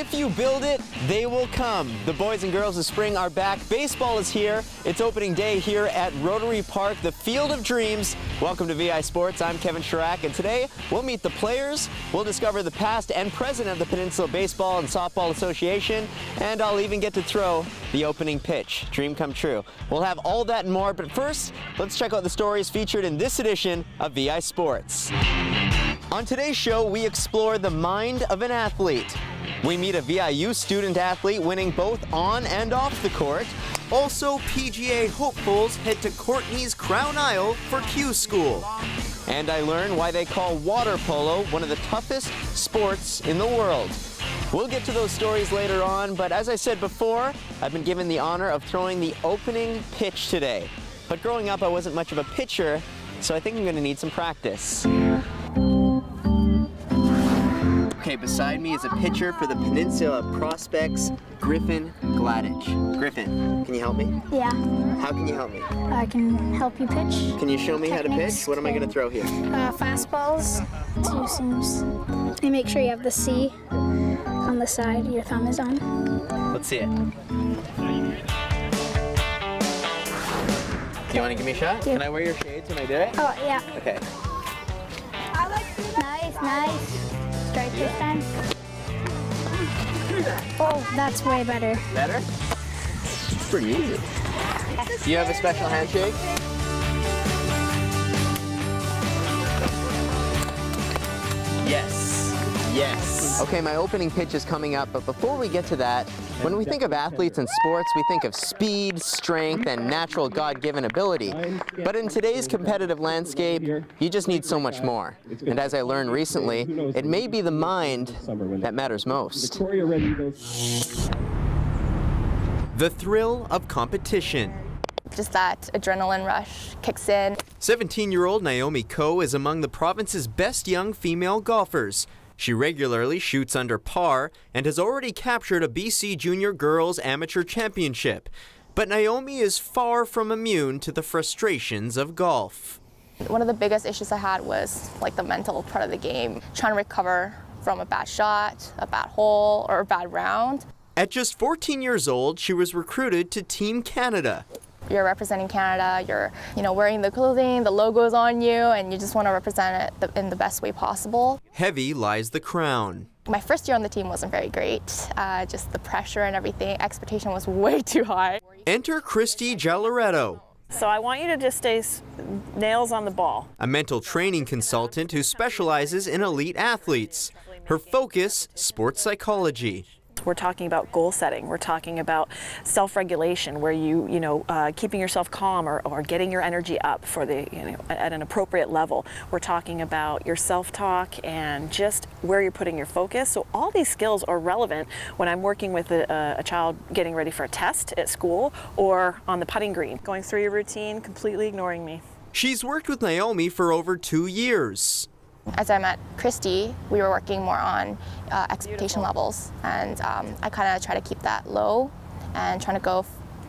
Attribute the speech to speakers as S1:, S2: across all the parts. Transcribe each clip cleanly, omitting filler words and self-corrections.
S1: If you build it, they will come. The boys and girls of spring are back. Baseball is here. It's opening day here at Rotary Park, the Field of Dreams. Welcome to VI Sports. I'm Kevin Chirac, and today we'll meet the players, we'll discover the past and present of the Peninsula Baseball and Softball Association, and I'll even get to throw the opening pitch. Dream come true. We'll have all that and more, but first, let's check out the stories featured in this edition of VI Sports. On today's show, we explore the mind of an athlete. We meet a VIU student athlete winning both on and off the court. Also, PGA hopefuls head to Courtenay's Crown Isle for Q School. And I learn why they call water polo one of the toughest sports in the world. We'll get to those stories later on, but as I said before, I've been given the honor of throwing the opening pitch today. But growing up, I wasn't much of a pitcher, so I think I'm going to need some practice. Okay, beside me is a pitcher for the Peninsula Prospects, Griffin Griffin. Griffin, can you help me?
S2: Yeah.
S1: How can you help me?
S2: I can help you pitch.
S1: Can you show me how to pitch? What am I going to throw here?
S2: Fastballs, 2 seams. And make sure you have the C on the side your thumb is on.
S1: Let's see it. Do you want to give me a shot?
S2: Yeah.
S1: Can I wear your shades when I do it?
S2: Oh, yeah.
S1: Okay.
S2: Nice. Strike this time. Oh, that's way better.
S1: Better? It's pretty easy. Do you have a special handshake? Yes. Okay, my opening pitch is coming up, but before we get to that, when we think of athletes in sports, we think of speed, strength, and natural God-given ability. But in today's competitive landscape, you just need so much more. And as I learned recently, it may be the mind that matters most. The thrill of competition.
S3: Just that adrenaline rush kicks in.
S1: 17-year-old Naomi Ko is among the province's best young female golfers. She regularly shoots under par and has already captured a BC Junior Girls Amateur Championship. But Naomi is far from immune to the frustrations of golf.
S3: One of the biggest issues I had was like the mental part of the game, trying to recover from a bad shot, a bad hole, or a bad round.
S1: At just 14 years old, she was recruited to Team Canada.
S3: You're representing Canada, you're wearing the clothing, the logo's on you, and you just want to represent it in the best way possible.
S1: Heavy lies the crown.
S3: My first year on the team wasn't very great. Just the pressure and everything, expectation was way too high.
S1: Enter Christy Gialloretto.
S4: So I want you to just stay nails on the ball.
S1: A mental training consultant who specializes in elite athletes. Her focus, sports psychology.
S4: We're talking about goal setting. We're talking about self-regulation, where keeping yourself calm or getting your energy up for at an appropriate level. We're talking about your self-talk and just where you're putting your focus. So all these skills are relevant when I'm working with a child getting ready for a test at school or on the putting green. Going through your routine, completely ignoring me.
S1: She's worked with Naomi for over 2 years.
S3: As I met Christy, we were working more on expectation levels, and I kind of try to keep that low and trying to go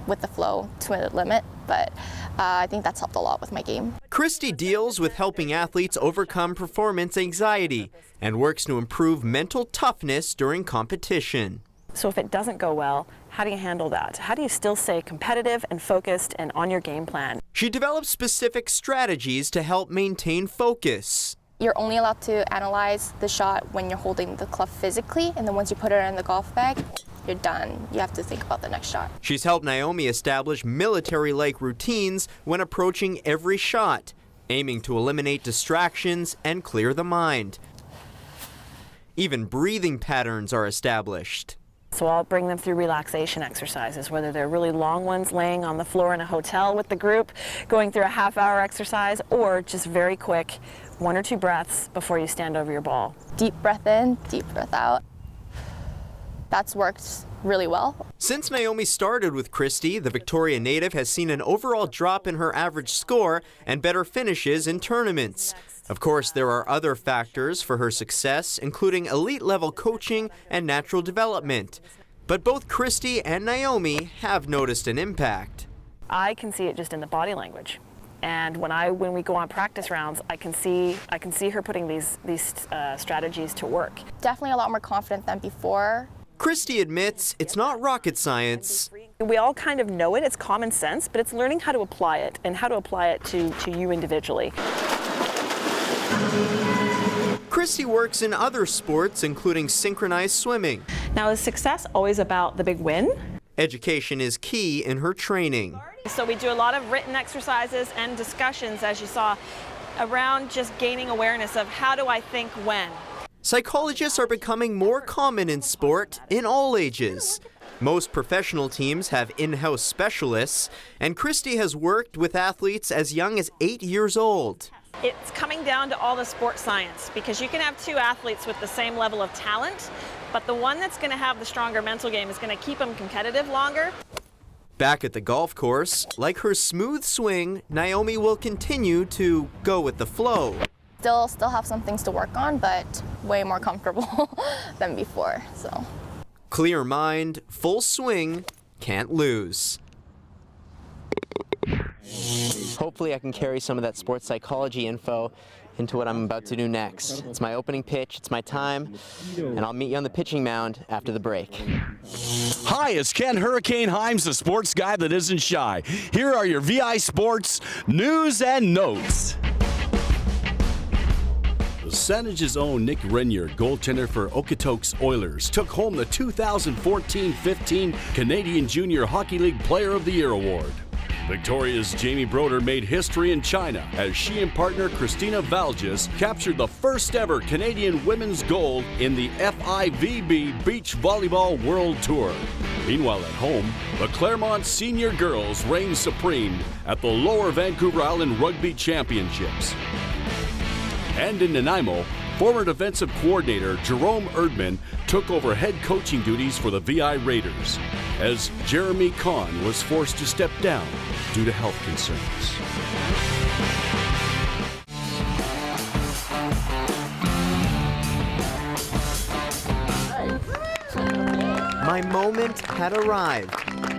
S3: with the flow to a limit, but I think that's helped a lot with my game.
S1: Christy deals with helping athletes overcome performance anxiety and works to improve mental toughness during competition.
S4: So if it doesn't go well, how do you handle that? How do you still stay competitive and focused and on your game plan?
S1: She develops specific strategies to help maintain focus.
S3: You're only allowed to analyze the shot when you're holding the club physically, and then once you put it in the golf bag, you're done. You have to think about the next shot.
S1: She's helped Naomi establish military-like routines when approaching every shot, aiming to eliminate distractions and clear the mind. Even breathing patterns are established.
S4: So I'll bring them through relaxation exercises, whether they're really long ones laying on the floor in a hotel with the group, going through a half-hour exercise, or just very quick 1 or 2 breaths before you stand over your ball.
S3: Deep breath in, deep breath out. That's worked really well.
S1: Since Naomi started with Christy, the Victoria native has seen an overall drop in her average score and better finishes in tournaments. Of course, there are other factors for her success, including elite-level coaching and natural development. But both Christy and Naomi have noticed an impact.
S4: I can see it just in the body language. And when we go on practice rounds, I can see her putting these strategies to work.
S3: Definitely a lot more confident than before.
S1: Christy admits it's not rocket science.
S4: We all kind of know it, it's common sense, but it's learning how to apply it and how to apply it to you individually.
S1: Christy works in other sports, including synchronized swimming.
S4: Now, is success always about the big win?
S1: Education is key in her training.
S4: So we do a lot of written exercises and discussions, as you saw, around just gaining awareness of how do I think when.
S1: Psychologists are becoming more common in sport in all ages. Most professional teams have in-house specialists, and Christy has worked with athletes as young as 8 years old.
S4: It's coming down to all the sports science, because you can have two athletes with the same level of talent, but the one that's going to have the stronger mental game is going to keep them competitive longer.
S1: Back at the golf course, like her smooth swing, Naomi will continue to go with the flow.
S3: Still have some things to work on, but way more comfortable than before, so.
S1: Clear mind, full swing, can't lose. Hopefully I can carry some of that sports psychology info into what I'm about to do next. It's my opening pitch, it's my time, and I'll meet you on the pitching mound after the break.
S5: Hi, it's Ken Hurricane Himes, the sports guy that isn't shy. Here are your VI Sports news and notes. Saanich's own Nick Renier, goaltender for Okotoks Oilers, took home the 2014-15 Canadian Junior Hockey League Player of the Year award. Victoria's Jamie Broder made history in China as she and partner Christina Valges captured the first ever Canadian women's gold in the FIVB Beach Volleyball World Tour. Meanwhile at home, the Claremont Senior Girls reigned supreme at the Lower Vancouver Island Rugby Championships. And in Nanaimo, former defensive coordinator Jerome Erdman took over head coaching duties for the VI Raiders, as Jeremy Kahn was forced to step down due to health concerns.
S1: My moment had arrived.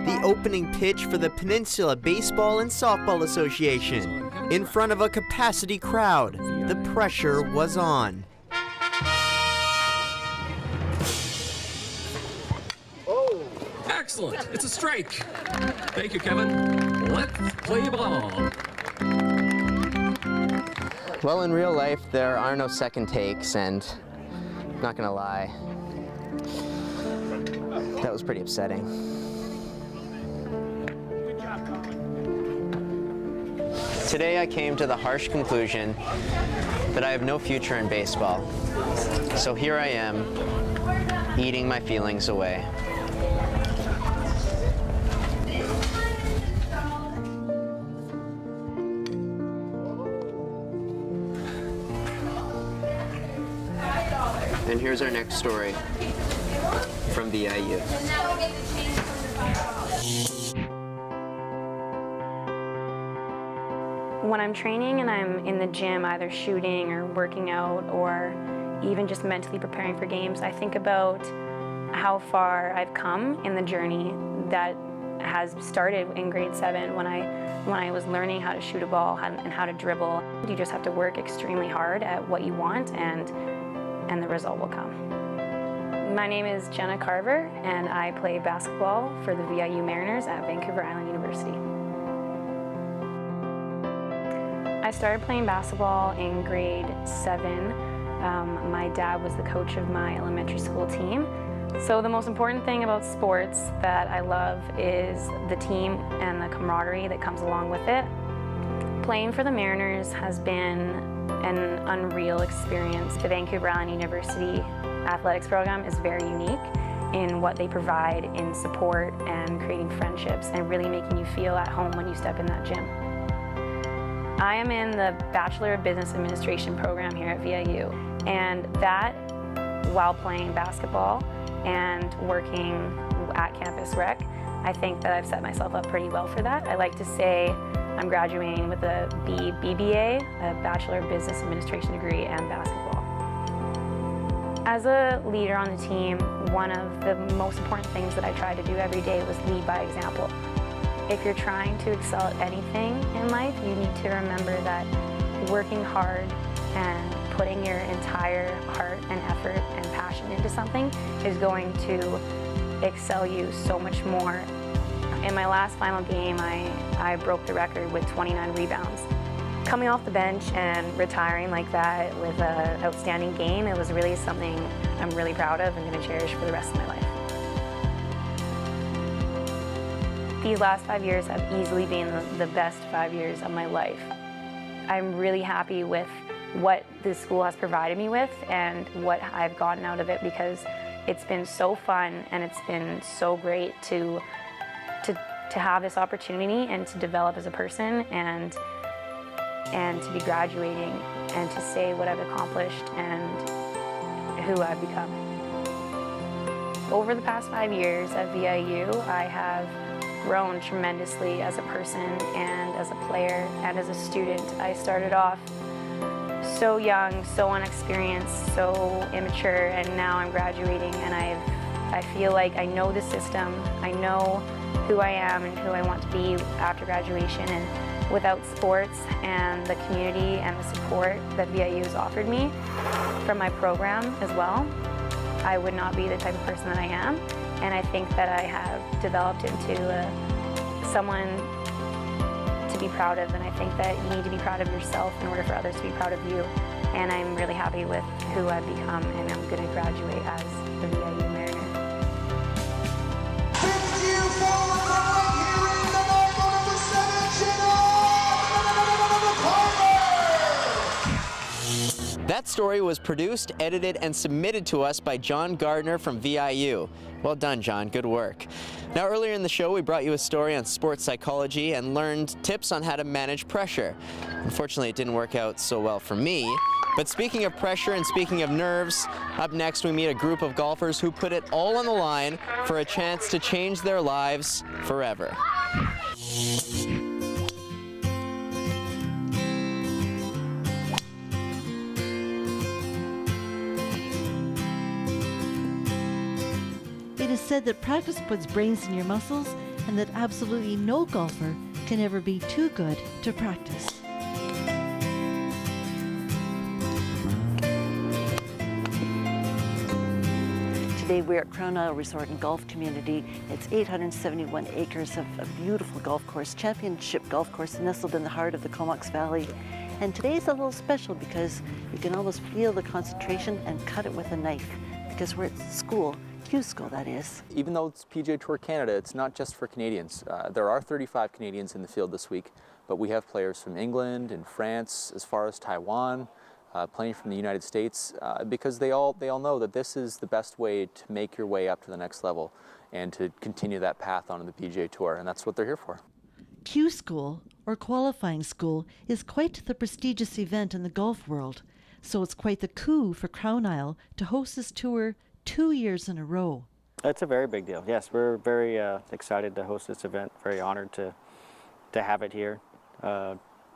S1: The opening pitch for the Peninsula Baseball and Softball Association. In front of a capacity crowd, the pressure was on.
S6: Oh, excellent. It's a strike. Thank you, Kevin. Let's play ball.
S1: Well, in real life, there are no second takes, and I'm not gonna lie, that was pretty upsetting. Today I came to the harsh conclusion that I have no future in baseball. So here I am, eating my feelings away. And here's our next story from VIU.
S7: When I'm training and I'm in the gym, either shooting or working out or even just mentally preparing for games, I think about how far I've come in the journey that has started in grade 7 when I was learning how to shoot a ball and how to dribble. You just have to work extremely hard at what you want and the result will come. My name is Jenna Carver and I play basketball for the VIU Mariners at Vancouver Island University. I started playing basketball in grade 7. My dad was the coach of my elementary school team. So the most important thing about sports that I love is the team and the camaraderie that comes along with it. Playing for the Mariners has been an unreal experience. The Vancouver Island University athletics program is very unique in what they provide in support and creating friendships and really making you feel at home when you step in that gym. I am in the Bachelor of Business Administration program here at VIU, and that, while playing basketball and working at Campus Rec, I think that I've set myself up pretty well for that. I like to say I'm graduating with a BBA, a Bachelor of Business Administration degree, and basketball. As a leader on the team, one of the most important things that I tried to do every day was lead by example. If you're trying to excel at anything in life, you need to remember that working hard and putting your entire heart and effort and passion into something is going to excel you so much more. In my last final game, I broke the record with 29 rebounds. Coming off the bench and retiring like that with an outstanding game, it was really something I'm really proud of and going to cherish for the rest of my life. These last 5 years have easily been the best 5 years of my life. I'm really happy with what this school has provided me with and what I've gotten out of it, because it's been so fun and it's been so great to have this opportunity and to develop as a person and to be graduating and to say what I've accomplished and who I've become. Over the past 5 years at VIU, I have grown tremendously as a person and as a player and as a student. I started off so young, so unexperienced, so immature, and now I'm graduating and I feel like I know the system, I know who I am and who I want to be after graduation, and without sports and the community and the support that VIU has offered me from my program as well, I would not be the type of person that I am. And I think that I have developed into someone to be proud of, and I think that you need to be proud of yourself in order for others to be proud of you. And I'm really happy with who I've become, and I'm going to graduate as the VIU Mariner.
S8: Thank you for right here in the Bible of the Saanich Carver.
S1: That story was produced, edited, and submitted to us by John Gardner from VIU. Well done, John. Good work. Now, earlier in the show, we brought you a story on sports psychology and learned tips on how to manage pressure. Unfortunately, it didn't work out so well for me. But speaking of pressure and speaking of nerves, up next we meet a group of golfers who put it all on the line for a chance to change their lives forever.
S9: It is said that practice puts brains in your muscles, and that absolutely no golfer can ever be too good to practice. Today we're at Crown Isle Resort and Golf Community. It's 871 acres of a beautiful golf course, championship golf course nestled in the heart of the Comox Valley. And today's a little special because you can almost feel the concentration and cut it with a knife, because we're at school. Q School, that is.
S10: Even though it's PGA Tour Canada, it's not just for Canadians. There are 35 Canadians in the field this week, but we have players from England and France, as far as Taiwan, playing from the United States, because they all know that this is the best way to make your way up to the next level and to continue that path onto the PGA Tour, and that's what they're here for.
S9: Q School, or qualifying school, is quite the prestigious event in the golf world, so it's quite the coup for Crown Isle to host this tour 2 years in a row.
S11: It's a very big deal. Yes, we're very excited to host this event, very honored to have it here.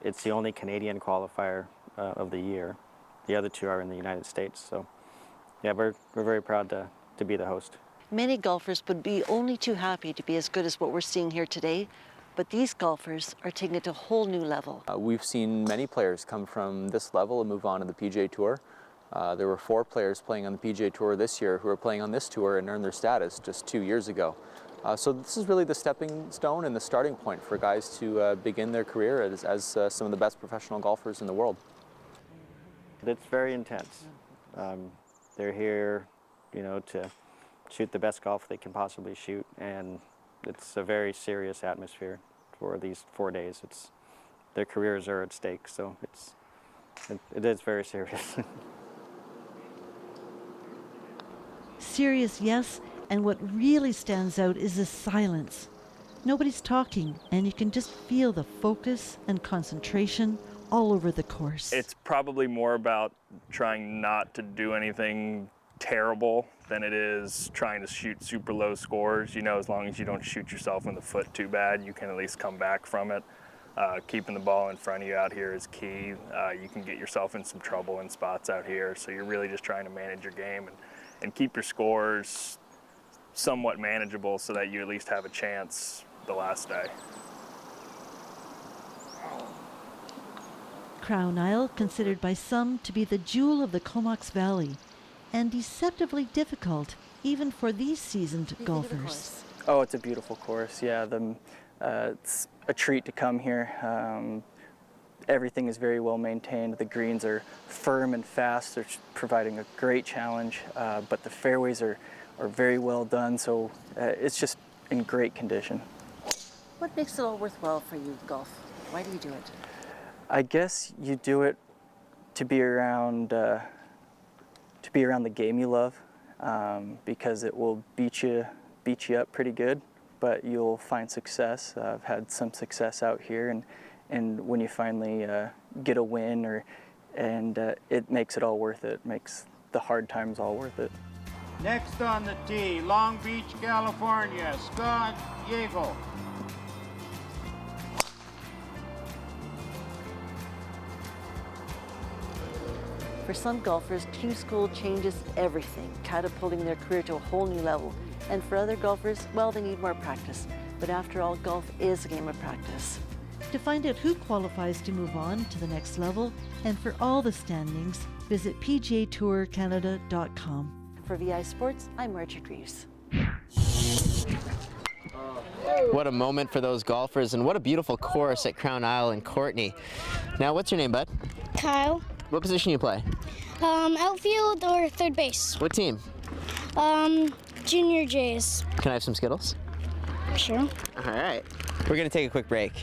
S11: It's the only Canadian qualifier of the year. The other two are in the United States, so yeah, we're very proud to be the host.
S9: Many golfers would be only too happy to be as good as what we're seeing here today, but these golfers are taking it to a whole new level.
S10: We've seen many players come from this level and move on to the PGA Tour. There were 4 players playing on the PGA Tour this year who are playing on this tour and earned their status just 2 years ago. So this is really the stepping stone and the starting point for guys to begin their career as some of the best professional golfers in the world.
S11: It's very intense. They're here, to shoot the best golf they can possibly shoot, and it's a very serious atmosphere for these 4 days. Their careers are at stake, so it is very serious.
S9: Serious, yes, and what really stands out is the silence. Nobody's talking, and you can just feel the focus and concentration all over the course.
S12: It's probably more about trying not to do anything terrible than it is trying to shoot super low scores. As long as you don't shoot yourself in the foot too bad, you can at least come back from it. Keeping the ball in front of you out here is key. You can get yourself in some trouble in spots out here, so you're really just trying to manage your game and keep your scores somewhat manageable so that you at least have a chance the last day.
S13: Crown Isle, considered by some to be the jewel of the Comox Valley, and deceptively difficult even for these seasoned golfers.
S14: Oh, it's a beautiful course. Yeah, it's a treat to come here. Everything is very well maintained. The greens are firm and fast. They're providing a great challenge, but the fairways are very well done, so it's just in great condition.
S9: What makes it all worthwhile for you, golf? Why do you do it?
S14: I guess you do it to be around the game you love, because it will beat you up pretty good, but you'll find success. I've had some success out here, and when you finally get a win, it makes it all worth it. It makes the hard times all worth it.
S15: Next on the tee, Long Beach, California, Scott Yeagle.
S9: For some golfers, Q School changes everything, catapulting their career to a whole new level. And for other golfers, well, they need more practice. But after all, golf is a game of practice.
S13: To find out who qualifies to move on to the next level and for all the standings, visit PGATourCanada.com.
S9: For VI Sports, I'm Margaret Reeves.
S1: What a moment for those golfers, and what a beautiful course at Crown Isle in Courtenay. Now, what's your name, bud?
S2: Kyle.
S1: What position you play?
S2: Outfield or third base.
S1: What team?
S2: Junior Jays.
S1: Can I have some Skittles?
S2: Sure.
S1: All right. We're going to take a quick break.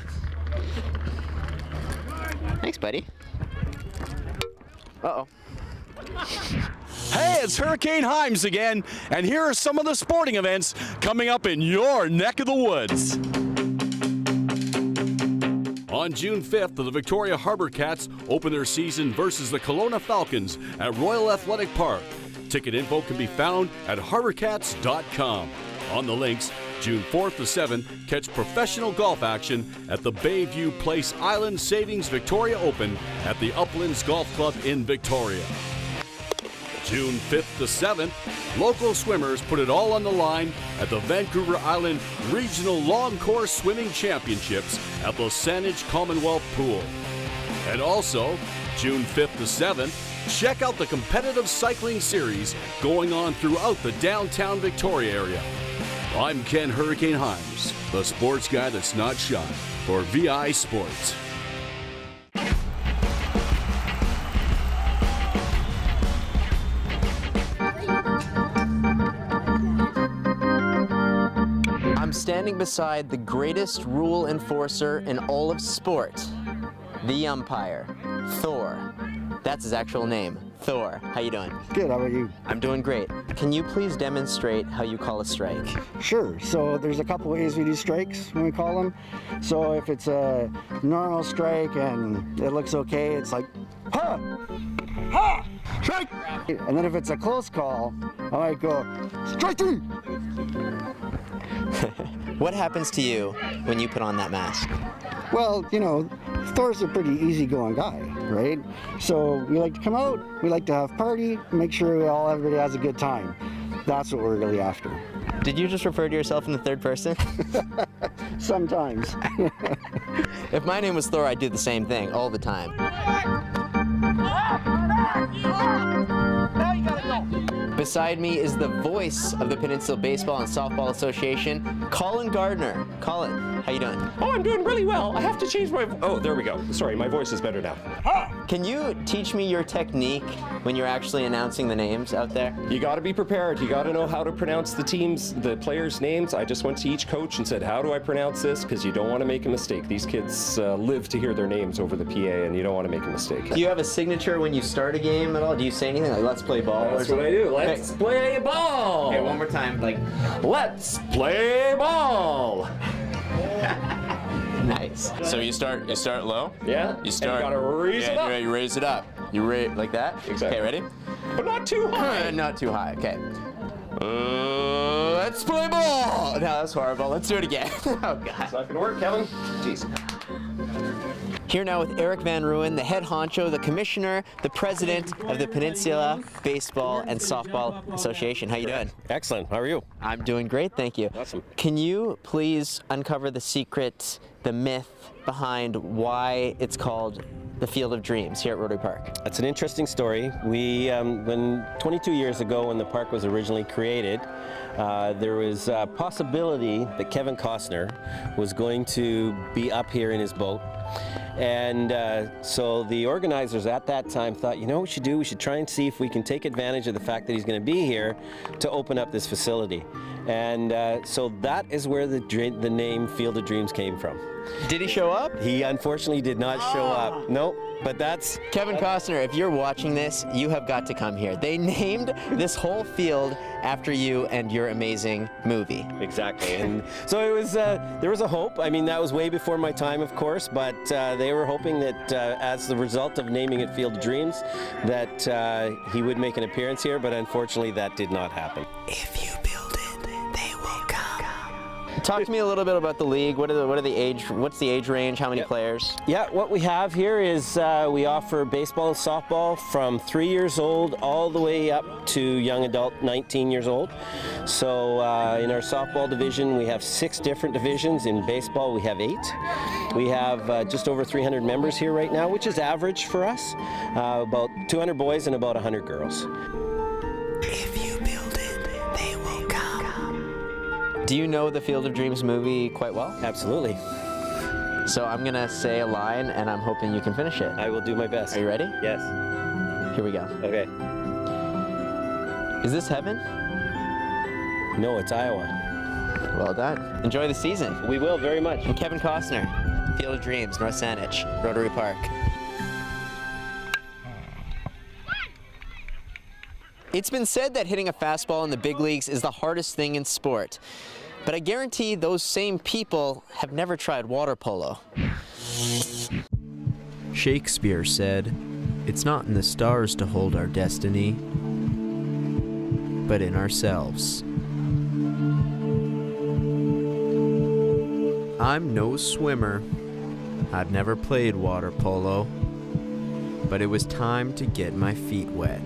S1: Thanks, buddy. Uh-oh.
S5: Hey, it's Hurricane Himes again, and here are some of the sporting events coming up in your neck of the woods. On June 5th, the Victoria Harbour Cats open their season versus the Kelowna Falcons at Royal Athletic Park. Ticket info can be found at harbourcats.com. On the links, June 4th to 7th, catch professional golf action at the Bayview Place Island Savings Victoria Open at the Uplands Golf Club in Victoria. June 5th to 7th, local swimmers put it all on the line at the Vancouver Island Regional Long Course Swimming Championships at the Saanich Commonwealth Pool. And also, June 5th to 7th, check out the competitive cycling series going on throughout the downtown Victoria area. I'm Ken Hurricane Himes, the sports guy that's not shy, for VI Sports.
S1: I'm standing beside the greatest rule enforcer in all of sport, the umpire, Thor. That's his actual name, Thor. How you doing?
S16: Good, how about you?
S1: I'm doing great. Can you please demonstrate how you call a strike?
S16: Sure, so there's a couple ways we do strikes when we call them. So if it's a normal strike and it looks okay, it's like, ha! Ha! Strike! And then if it's a close call, I might go, strike three!
S1: What happens to you when you put on that mask?
S16: Well, you know, Thor's a pretty easygoing guy, right? So we like to come out, we like to have party, make sure everybody has a good time. That's what we're really after.
S1: Did you just refer to yourself in the third person?
S16: Sometimes.
S1: If my name was Thor, I'd do the same thing all the time.
S8: Now you gotta go.
S1: Beside me is the voice of the Peninsula Baseball and Softball Association, Colin Gardner. Colin, how you doing?
S17: Oh, I'm doing really well. I have to change my... Oh, there we go. Sorry, my voice is better now.
S1: Can you teach me your technique when you're actually announcing the names out there?
S17: You got to be prepared. You got to know how to pronounce the players' names. I just went to each coach and said, how do I pronounce this? Because you don't want to make a mistake. These kids live to hear their names over the PA, and you don't want to make a mistake.
S1: Do you have a signature when you start a game at all? Do you say anything like, let's play ball?
S17: That's what I do. Let's play ball.
S1: Okay, one more time. Like,
S17: let's play ball.
S1: Nice. So you start low?
S17: Yeah.
S1: You start.
S17: And you gotta raise it up.
S1: You raise it up. You raise like that?
S17: Exactly.
S1: Okay, ready?
S17: But not too high.
S1: Not too high. Okay. Let's play ball. No, that's horrible. Let's do it again. Oh God.
S17: It's not gonna work, Kevin. Jeez.
S1: Here now with Eric Van Ruin, the head honcho, the commissioner, the president of the Peninsula Baseball and Softball Association. How you doing?
S17: Excellent. How are you?
S1: I'm doing great, thank you.
S17: Awesome.
S1: Can you please uncover the secret, the myth behind why it's called the Field of Dreams here at Rotary Park?
S18: That's an interesting story. We, when 22 years ago when the park was originally created, there was a possibility that Kevin Costner was going to be up here in his boat. And so the organizers at that time thought, you know what we should do? We should try and see if we can take advantage of the fact that he's going to be here to open up this facility. And so that is where the name Field of Dreams came from.
S1: Did he show up?
S18: He unfortunately did not show up. Nope. But that's...
S1: Kevin Costner, if you're watching this, you have got to come here. They named this whole field after you and your amazing movie.
S18: Exactly. And so it was, there was a hope. I mean, that was way before my time, of course, but they were hoping that as the result of naming it Field of Dreams, that he would make an appearance here, but unfortunately that did not happen.
S1: If you build it, they will come. Talk to me a little bit about the league. What's the age range? How many players?
S18: Yeah, what we have here is we offer baseball and softball from 3 years old all the way up to young adult 19 years old. So in our softball division we have 6 different divisions. In baseball we have 8. We have just over 300 members here right now, which is average for us. About 200 boys and about 100 girls.
S1: If you build it, they will come. Do you know the Field of Dreams movie quite well?
S18: Absolutely.
S1: So I'm gonna say a line and I'm hoping you can finish it.
S18: I will do my best.
S1: Are you ready?
S18: Yes.
S1: Here we go.
S18: Okay.
S1: Is this heaven?
S18: No, it's Iowa.
S1: Well done. Enjoy the season.
S18: We will, very much.
S1: And Kevin Costner, Field of Dreams, North Saanich, Rotary Park. It's been said that hitting a fastball in the big leagues is the hardest thing in sport. But I guarantee those same people have never tried water polo. Shakespeare said, "It's not in the stars to hold our destiny, but in ourselves." I'm no swimmer. I've never played water polo, but it was time to get my feet wet.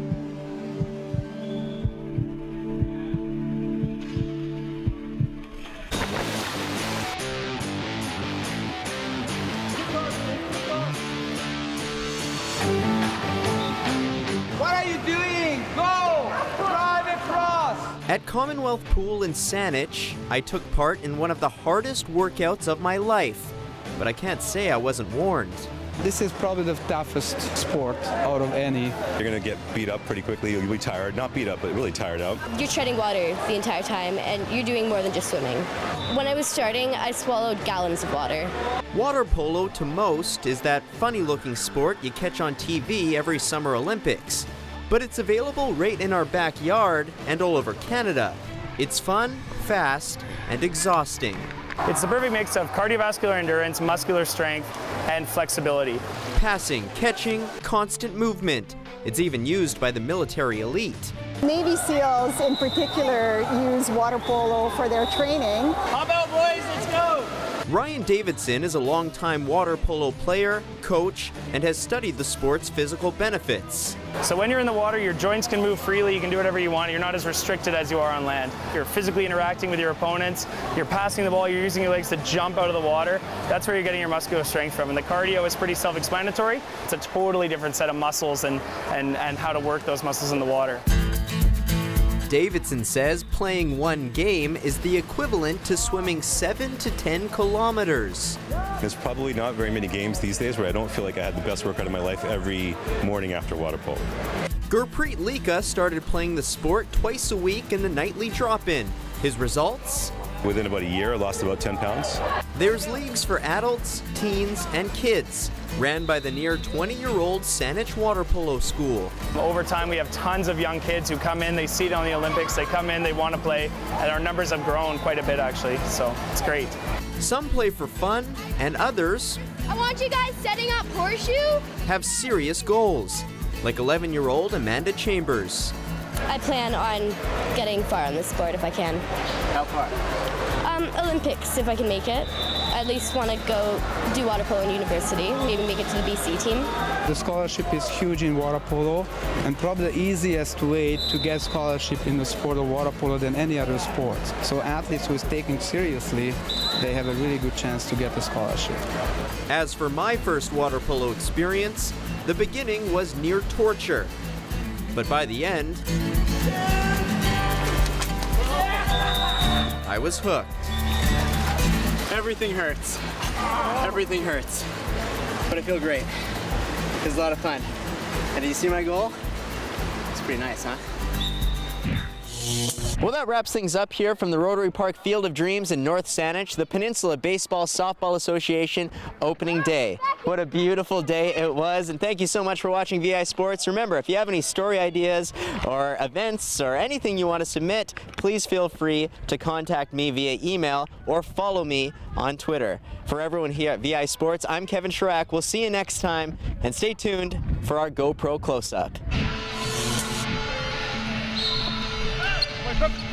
S8: What are you doing? Go! Drive across!
S1: At Commonwealth Pool in Saanich, I took part in one of the hardest workouts of my life, but I can't say I wasn't warned.
S19: This is probably the toughest sport out of any.
S20: You're going to get beat up pretty quickly. You'll be tired. Not beat up, but really tired out.
S21: You're treading water the entire time, and you're doing more than just swimming. When I was starting, I swallowed gallons of water.
S1: Water polo to most is that funny-looking sport you catch on TV every Summer Olympics. But it's available right in our backyard and all over Canada. It's fun, fast, and exhausting.
S22: It's the perfect mix of cardiovascular endurance, muscular strength, and flexibility.
S1: Passing, catching, constant movement. It's even used by the military elite.
S23: Navy SEALs in particular use water polo for their training.
S22: How about boys, let's go!
S1: Ryan Davidson is a longtime water polo player, coach, and has studied the sport's physical benefits.
S22: So when you're in the water, your joints can move freely, you can do whatever you want, you're not as restricted as you are on land. You're physically interacting with your opponents, you're passing the ball, you're using your legs to jump out of the water. That's where you're getting your muscular strength from. And the cardio is pretty self-explanatory. It's a totally different set of muscles and how to work those muscles in the water.
S1: Davidson says playing one game is the equivalent to swimming 7 to 10 kilometers.
S20: There's probably not very many games these days where I don't feel like I had the best workout of my life every morning after water polo.
S1: Gurpreet Lika started playing the sport twice a week in the nightly drop-in. His results?
S20: Within about a year, I lost about 10 pounds.
S1: There's leagues for adults, teens, and kids, ran by the near 20-year-old Saanich Water Polo School.
S22: Over time, we have tons of young kids who come in, they see it on the Olympics, they come in, they want to play, and our numbers have grown quite a bit actually, so it's great.
S1: Some play for fun, and others
S21: I want you guys setting up horseshoe.
S1: Have serious goals, like 11-year-old Amanda Chambers.
S21: I plan on getting far on this sport if I can.
S1: How far?
S21: Olympics, if I can make it. I at least want to go do water polo in university, maybe make it to the BC team.
S19: The scholarship is huge in water polo, and probably the easiest way to get scholarship in the sport of water polo than any other sport. So athletes who is taking seriously they have a really good chance to get a scholarship.
S1: As for my first water polo experience, the beginning was near torture. But by the end, I was hooked.
S3: Everything hurts. Everything hurts. But I feel great. It's a lot of fun. And do you see my goal? It's pretty nice, huh?
S1: Well, that wraps things up here from the Rotary Park Field of Dreams in North Saanich, the Peninsula Baseball Softball Association opening day. What a beautiful day it was, and thank you so much for watching VI Sports. Remember, if you have any story ideas or events or anything you want to submit, please feel free to contact me via email or follow me on Twitter. For everyone here at VI Sports, I'm Kevin Chirac. We'll see you next time, and stay tuned for our GoPro close-up.
S15: Come.